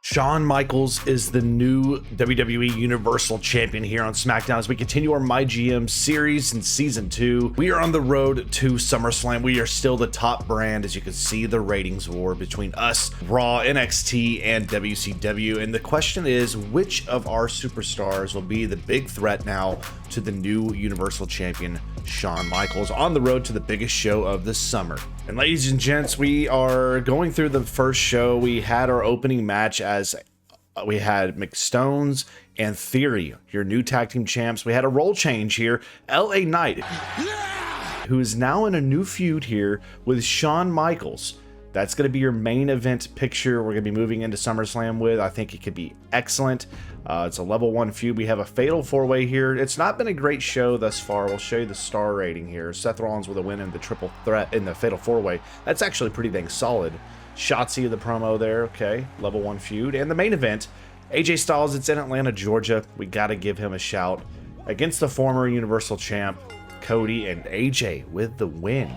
Shawn Michaels is the new WWE Universal Champion here on Smackdown as we continue our MyGM series in Season 2. We are on the road to SummerSlam. We are still the top brand, as you can see the ratings war between us, Raw, NXT, and WCW. And the question is, which of our superstars will be the big threat now to the new Universal Champion, Shawn Michaels, on the road to the biggest show of the summer? And ladies and gents, we are going through the first show. We had our opening match as we had McStones and Theory, your new tag team champs. We had a role change here. LA Knight, who is now in a new feud here with Shawn Michaels. That's going to be your main event picture we're going to be moving into SummerSlam with. I think it could be excellent. It's a level 1 feud. We have a fatal 4-way here. It's not been a great show thus far. We'll show you the star rating here. Seth Rollins with a win in the triple threat in the fatal 4-way. That's actually pretty dang solid. Shotzi, the promo there. Okay, level 1 feud. And the main event, AJ Styles. It's in Atlanta, Georgia. We got to give him a shout against the former Universal Champ, Cody, and AJ with the win.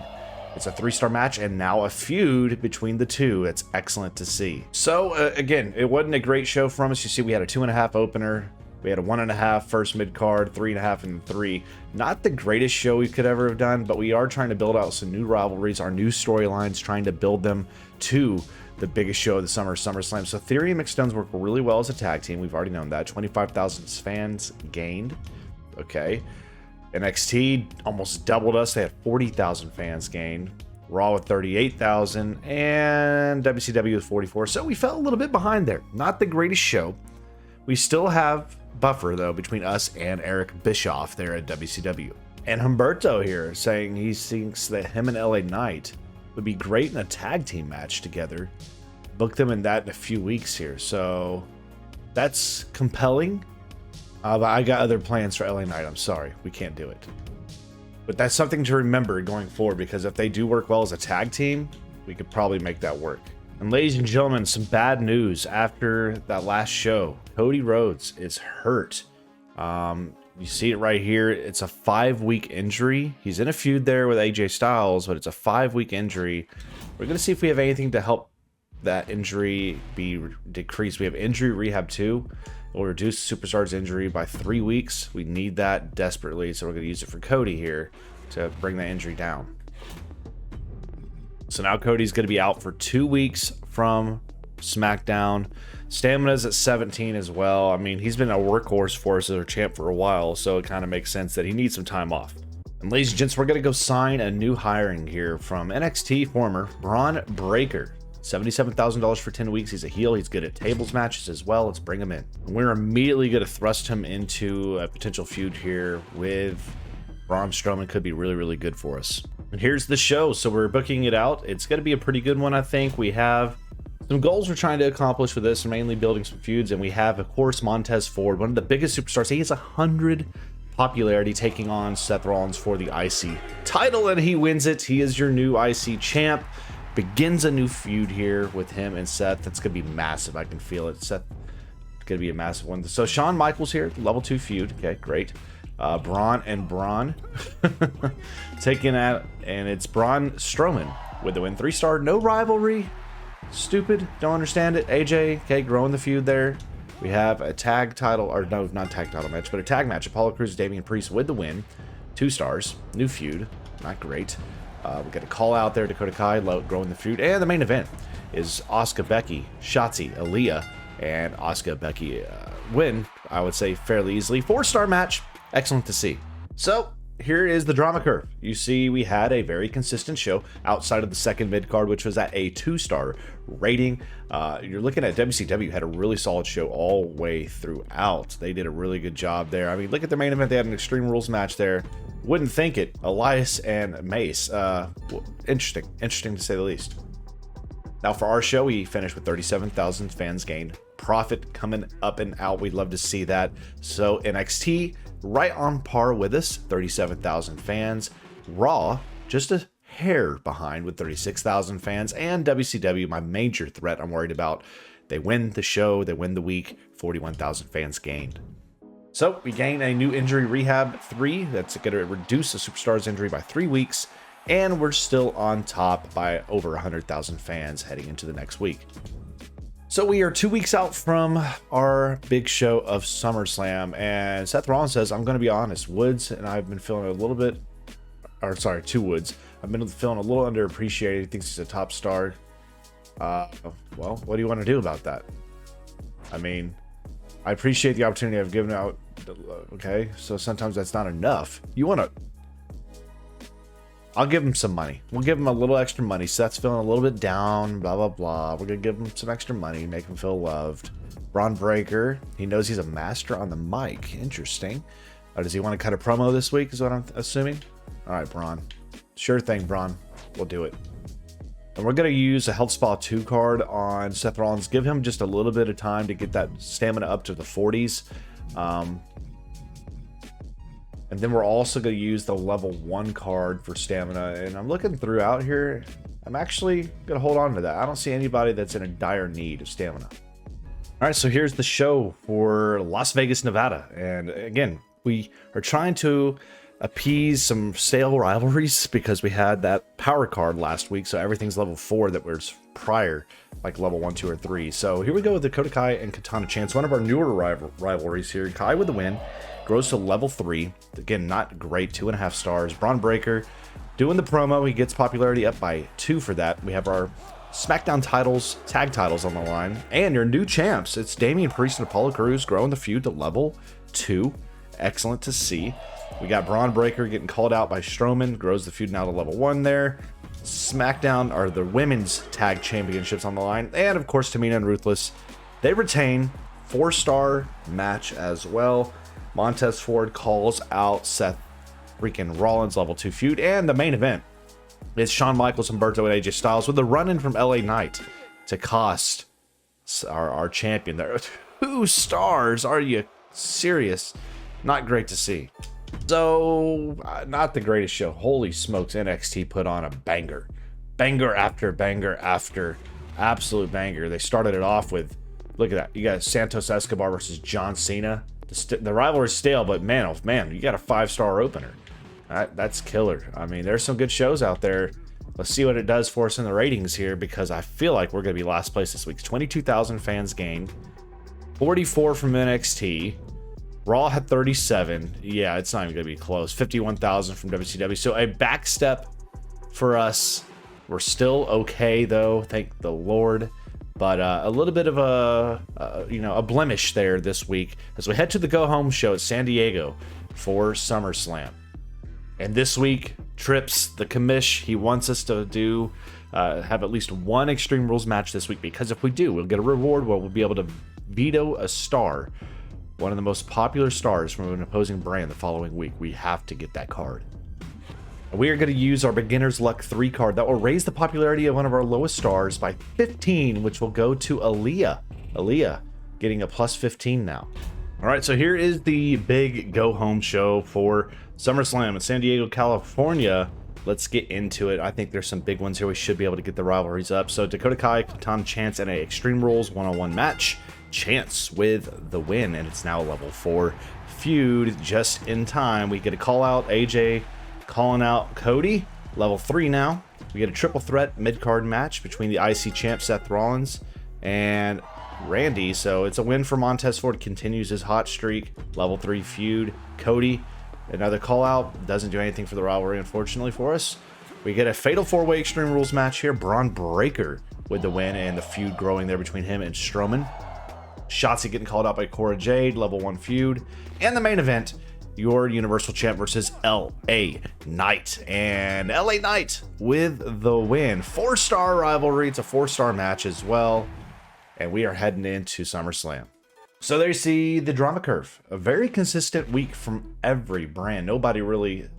It's a 3-star match and now a feud between the two. It's excellent to see. So again, it wasn't a great show from us. You see, we had a 2.5 opener. We had a 1.5 first mid card, 3.5 and 3. Not the greatest show we could ever have done, but we are trying to build out some new rivalries, our new storylines, trying to build them to the biggest show of the summer, SummerSlam. So Theory and McStones work really well as a tag team. We've already known that. 25,000 fans gained. Okay. NXT almost doubled us. They had 40,000 fans gained. Raw with 38,000 and WCW with 44. So we fell a little bit behind there. Not the greatest show. We still have buffer though between us and Eric Bischoff there at WCW. And Humberto here saying he thinks that him and LA Knight would be great in a tag team match together. Book them in that in a few weeks here. So that's compelling. But I got other plans for LA Knight. I'm sorry, we can't do it. But that's something to remember going forward, because if they do work well as a tag team, we could probably make that work. And ladies and gentlemen, some bad news after that last show. Cody Rhodes is hurt. You see it right here. It's a 5-week injury. He's in a feud there with AJ Styles, but it's a 5-week injury. We're going to see if we have anything to help that injury be decreased. We have injury rehab 2. We'll reduce the superstar's injury by 3 weeks. We need that desperately, so we're going to use it for Cody here to bring that injury down. So now Cody's going to be out for 2 weeks from SmackDown. Stamina's at 17 as well. I mean, he's been a workhorse for us as our champ for a while, so it kind of makes sense that he needs some time off. And ladies and gents, we're going to go sign a new hiring here from NXT former Braun Breaker. $77,000 for 10 weeks. He's a heel. He's good at tables matches as well. Let's bring him in. And we're immediately going to thrust him into a potential feud here with Braun Strowman. Could be really, really good for us. And here's the show. So we're booking it out. It's going to be a pretty good one, I think. We have some goals we're trying to accomplish with this, mainly building some feuds. And we have, of course, Montez Ford, one of the biggest superstars. He has 100 popularity, taking on Seth Rollins for the IC title, and he wins it. He is your new IC champ. Begins a new feud here with him and Seth. That's going to be massive. I can feel it. Seth, it's going to be a massive one. So Shawn Michaels here, level 2 feud. Okay, great. Braun and Braun taking out, and it's Braun Strowman with the win. 3-star, no rivalry. Stupid. Don't understand it. AJ, okay, growing the feud there. We have a tag title, or no, not tag title match, but a tag match. Apollo Crews, Damian Priest with the win. 2 stars. New feud. Not great. We got a call out there, Dakota Kai, growing the feud. And the main event is Asuka, Becky, Shotzi, Aaliyah, and Asuka, Becky win, I would say, fairly easily. 4-star match. Excellent to see. So here is the drama curve. You see, we had a very consistent show outside of the second mid card, which was at a 2-star rating. You're looking at WCW had a really solid show all the way throughout. They did a really good job there. I mean, look at the main event. They had an Extreme Rules match there. Wouldn't think it. Elias and Mace. Interesting to say the least. Now for our show, we finished with 37,000 fans gained. Profit coming up and out. We'd love to see that. So NXT right on par with us, 37,000 fans. Raw just a hair behind with 36,000 fans. And WCW, my major threat I'm worried about. They win the show, they win the week, 41,000 fans gained. So we gain a new injury rehab 3. That's going to reduce the superstar's injury by 3 weeks. And we're still on top by over 100,000 fans heading into the next week. So we are 2 weeks out from our big show of SummerSlam, and Seth Rollins says, I'm going to be honest, Woods and I've been feeling a little bit, or sorry, two Woods. I've been feeling a little underappreciated. He thinks he's a top star. Well, what do you want to do about that? I mean, I appreciate the opportunity I've given out. Okay, so sometimes that's not enough. You want to... I'll give him some money. We'll give him a little extra money. Seth's feeling a little bit down, blah, blah, blah. We're going to give him some extra money, make him feel loved. Braun Breaker, he knows he's a master on the mic. Interesting. Does he want to cut a promo this week is what I'm assuming? All right, Braun. Sure thing, Braun. We'll do it. And we're going to use a Health Spa 2 card on Seth Rollins. Give him just a little bit of time to get that stamina up to the 40s. And then we're also going to use the level 1 card for stamina. And I'm looking throughout here. I'm actually going to hold on to that. I don't see anybody that's in a dire need of stamina. All right, so here's the show for Las Vegas, Nevada. And again, we are trying to appease some stale rivalries because we had that power card last week. So everything's level 4 that was prior, like level 1, 2, or 3. So here we go with Dakota Kai and Katana Chance, one of our newer rivalries here. Kai with the win. Grows to level 3. Again, not great. 2.5 stars. Braun Breaker doing the promo. He gets popularity up by 2 for that. We have our Smackdown titles, tag titles on the line. And your new champs. It's Damian Priest and Apollo Crews growing the feud to level 2. Excellent to see. We got Braun Breaker getting called out by Strowman. Grows the feud now to level 1 there. Smackdown are the women's tag championships on the line. And of course, Tamina and Ruthless. They retain. 4-star match as well. Montez Ford calls out Seth freaking Rollins level 2 feud. And the main event is Shawn Michaels, Humberto, and AJ Styles with the run-in from LA Knight to cost our champion there. 2 stars. Are you serious? Not great to see. So, not the greatest show. Holy smokes, NXT put on a banger. Banger after banger after absolute banger. They started it off with, look at that. You got Santos Escobar versus John Cena. The rivalry's stale, but man, oh man, you got a 5-star opener. That's killer. I mean, there's some good shows out there. Let's see what it does for us in the ratings here, because I feel like we're going to be last place this week. 22,000 fans gained. 44 from NXT. Raw had 37. Yeah, it's not even going to be close. 51,000 from WCW. So a back step for us. We're still okay, though. Thank the Lord. But a little bit of a blemish there this week as we head to the go-home show at San Diego for SummerSlam. And this week, Trips, the commish, he wants us to do have at least one Extreme Rules match this week, because if we do, we'll get a reward where we'll be able to veto a star, one of the most popular stars from an opposing brand the following week. We have to get that card. We are going to use our Beginner's Luck 3 card that will raise the popularity of one of our lowest stars by 15, which will go to Aaliyah. Aaliyah getting a plus 15 now. All right, so here is the big go-home show for SummerSlam in San Diego, California. Let's get into it. I think there's some big ones here. We should be able to get the rivalries up. So Dakota Kai, Katana Chance, and a Extreme Rules one-on-one match. Chance with the win, and it's now a level 4 feud just in time. We get a call out. AJ calling out Cody, level 3 now. We get a triple threat mid-card match between the IC champ Seth Rollins and Randy. So it's a win for Montez Ford, continues his hot streak. Level 3 feud. Cody, another call out. Doesn't do anything for the rivalry, unfortunately for us. We get a fatal 4-way Extreme Rules match here. Braun Breaker with the win, and the feud growing there between him and Strowman. Shotzi getting called out by Cora Jade, level 1 feud. And the main event, your Universal Champ versus LA Knight. And LA Knight with the win. 4-star rivalry. It's a 4-star match as well. And we are heading into SummerSlam. So there you see the drama curve. A very consistent week from every brand. Nobody really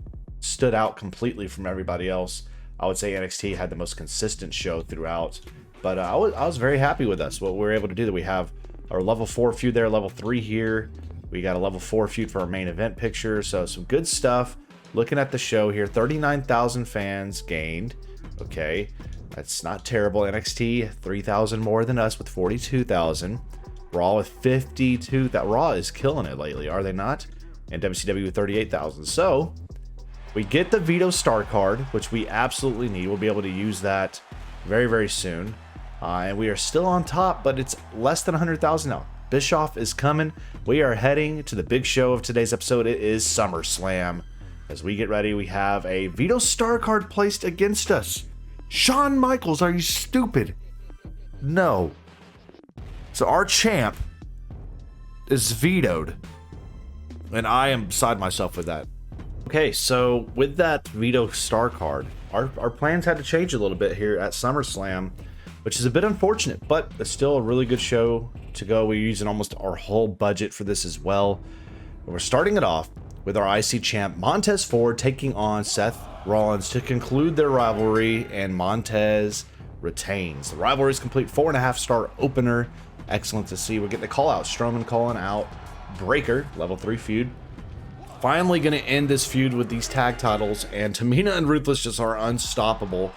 stood out completely from everybody else. I would say NXT had the most consistent show throughout. But I was very happy with us, what we were able to do. That we have our level 4 feud there, level 3 here. We got a level 4 feud for our main event picture. So some good stuff. Looking at the show here, 39,000 fans gained. Okay, that's not terrible. NXT, 3,000 more than us with 42,000. Raw with 52. That Raw is killing it lately, are they not? And WCW with 38,000. So we get the Veto Star card, which we absolutely need. We'll be able to use that very, very soon. And we are still on top, but it's less than 100,000 now. Bischoff is coming. We are heading to the big show of today's episode. It is SummerSlam. As we get ready, we have a Veto star card placed against us. Shawn Michaels, are you stupid? No. So our champ is vetoed. And I am beside myself with that. Okay, so with that Veto star card, our plans had to change a little bit here at SummerSlam, which is a bit unfortunate, but it's still a really good show to go. We're using almost our whole budget for this as well. And we're starting it off with our IC champ Montez Ford taking on Seth Rollins to conclude their rivalry, and Montez retains. The rivalry is complete. 4.5-star opener. Excellent to see. We're getting a call out. Strowman calling out Breaker, level 3 feud. Finally going to end this feud with these tag titles, and Tamina and Ruthless just are unstoppable.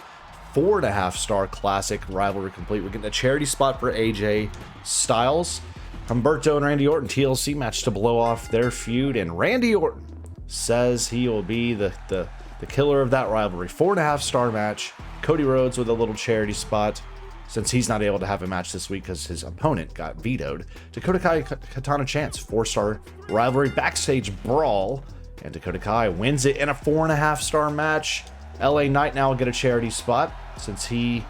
4.5-star classic rivalry complete. We're getting a charity spot for AJ Styles. Humberto and Randy Orton TLC match to blow off their feud, and Randy Orton says he will be the killer of that rivalry. 4.5-star match. Cody Rhodes with a little charity spot, since he's not able to have a match this week because his opponent got vetoed. Dakota Kai Katana Chance, 4-star rivalry backstage brawl, and Dakota Kai wins it in a 4.5-star match. LA Knight now will get a charity spot since he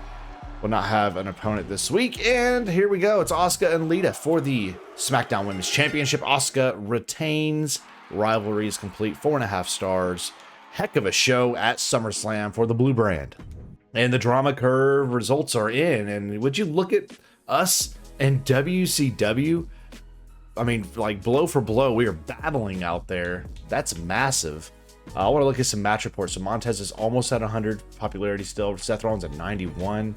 will not have an opponent this week. And here we go. It's Asuka and Lita for the SmackDown Women's Championship. Asuka retains. Rivalry is complete. 4.5 stars. Heck of a show at SummerSlam for the blue brand. And the drama curve results are in. And would you look at us and WCW? I mean, like blow for blow, we are battling out there. That's massive. I want to look at some match reports. So Montez is almost at 100 popularity still. Seth Rollins at 91.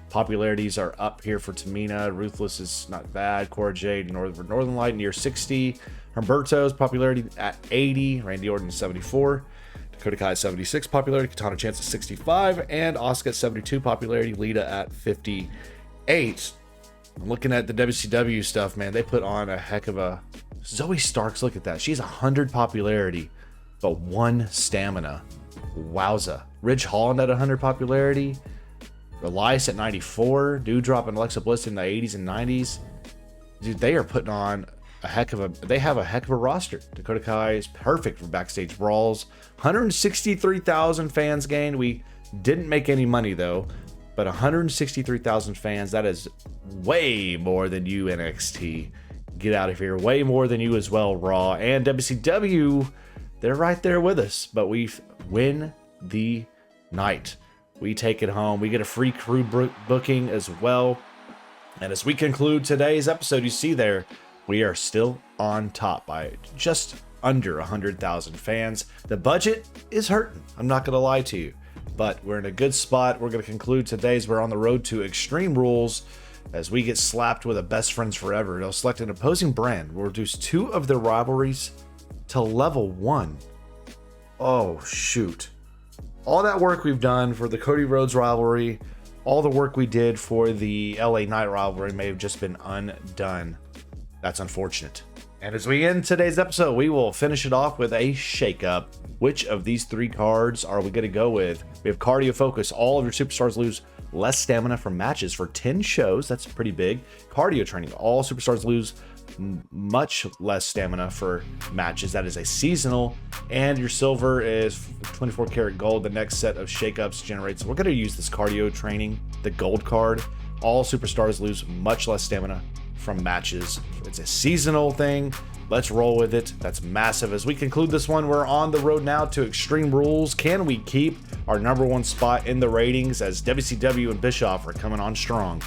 Popularities are up here for Tamina. Ruthless is not bad. Cora Jade, Northern Light near 60. Humberto's popularity at 80. Randy Orton 74. Dakota Kai 76 popularity. Katana Chance at 65. And Asuka at 72 popularity. Lita at 58. I'm looking at the WCW stuff, man. They put on a heck of a... Zoe Starks, look at that. She's 100 popularity, but 1 stamina. Wowza. Ridge Holland at 100 popularity. Elias at 94. Doudrop and Alexa Bliss in the 80s and 90s. Dude, they are putting on a heck of a... They have a heck of a roster. Dakota Kai is perfect for backstage brawls. 163,000 fans gained. We didn't make any money, though. But 163,000 fans, that is way more than you, NXT. Get out of here. Way more than you as well, Raw. And WCW, they're right there with us. But we win the night. We take it home. We get a free crew booking as well. And as we conclude today's episode, you see there, we are still on top by just under 100,000 fans. The budget is hurting. I'm not going to lie to you. But we're in a good spot. We're going to conclude today's. We're on the road to Extreme Rules as we get slapped with a Best Friends Forever. They'll select an opposing brand. We'll reduce 2 of their rivalries to level 1. Oh, shoot. All that work we've done for the Cody Rhodes rivalry, all the work we did for the LA Knight rivalry may have just been undone. That's unfortunate. And as we end today's episode, we will finish it off with a shakeup. Which of these 3 cards are we going to go with? We have Cardio Focus. All of your superstars lose less stamina from matches for 10 shows. That's pretty big. Cardio Training. All superstars lose much less stamina for matches. That is a seasonal. And your silver is 24 karat gold. The next set of shakeups generates. We're going to use this Cardio Training, the gold card. All superstars lose much less stamina from matches. It's a seasonal thing. Let's roll with it. That's massive. As we conclude this one, we're on the road now to Extreme Rules. Can we keep our #1 spot in the ratings as WCW and Bischoff are coming on strong?